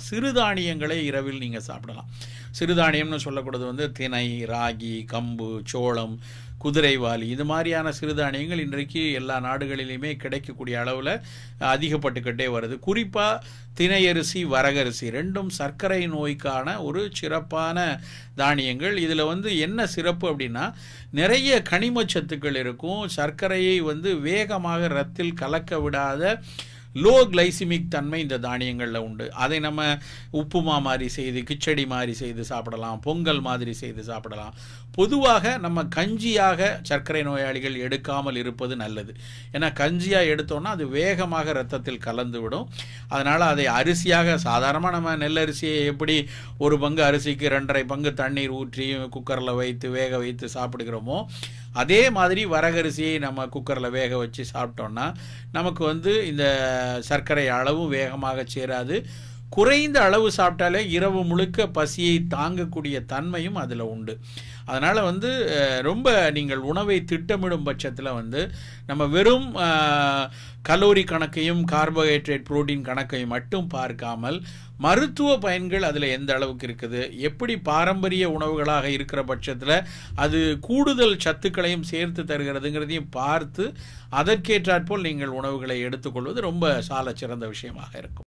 சிறுதானியங்களை இரவில் நீங்கள் சாப்பிடலாம். சிறுதானியம்னு சொல்லக்கூடாது வந்து திணை, ராகி, கம்பு, சோளம், குதிரைவாலி இது மாதிரியான சிறுதானியங்கள் இன்றைக்கு எல்லா நாடுகளிலுமே கிடைக்கக்கூடிய அளவில் அதிகப்பட்டுக்கிட்டே வருது. குறிப்பாக திணையரிசி, வரகரிசி ரெண்டும் சர்க்கரை நோய்க்கான ஒரு சிறப்பான தானியங்கள். இதில் வந்து என்ன சிறப்பு அப்படின்னா, நிறைய கனிமச்சத்துக்கள் இருக்கும். சர்க்கரையை வந்து வேகமாக ரத்தில் கலக்க விடாத லோ கிளைசிமிக் தன்மை இந்த தானியங்களில் உண்டு. அதை நம்ம உப்புமா மாதிரி செய்து, கிச்சடி மாதிரி செய்து சாப்பிடலாம், பொங்கல் மாதிரி செய்து சாப்பிடலாம். பொதுவாக நம்ம கஞ்சியாக சர்க்கரை நோயாளிகள் எடுக்காமல் இருப்பது நல்லது. ஏன்னா கஞ்சியாக எடுத்தோன்னா அது வேகமாக இரத்தத்தில் கலந்து விடும். அதனால் அதை அரிசியாக சாதாரணமாக நம்ம நெல்லரிசியை எப்படி ஒரு பங்கு அரிசிக்கு 2.5 பங்கு தண்ணீர் ஊற்றி குக்கரில் வைத்து வேக வைத்து சாப்பிடுகிறோமோ, அதே மாதிரி வரகரிசியை நம்ம குக்கரில் வேக வச்சு சாப்பிட்டோன்னா நமக்கு வந்து இந்த சர்க்கரை அளவும் வேகமாக சேராது. குறைந்த அளவு சாப்பிட்டாலே இரவு முழுக்க பசியை தாங்கக்கூடிய தன்மையும் அதில் உண்டு. அதனால் வந்து ரொம்ப நீங்கள் உணவை திட்டமிடும் பட்சத்தில் வந்து நம்ம வெறும் கலோரி கணக்கையும் கார்போஹைட்ரேட் புரோட்டீன் கணக்கையும் மட்டும் பார்க்காமல் மருத்துவ பயன்கள் அதில் எந்த அளவுக்கு இருக்குது, எப்படி பாரம்பரிய உணவுகளாக இருக்கிற பட்சத்தில் அது கூடுதல் சத்துக்களையும் சேர்த்து தருகிறதுங்கிறதையும் பார்த்து அதற்கேற்றாற்போல் நீங்கள் உணவுகளை எடுத்துக்கொள்வது ரொம்ப சால சிறந்த விஷயமாக இருக்கும்.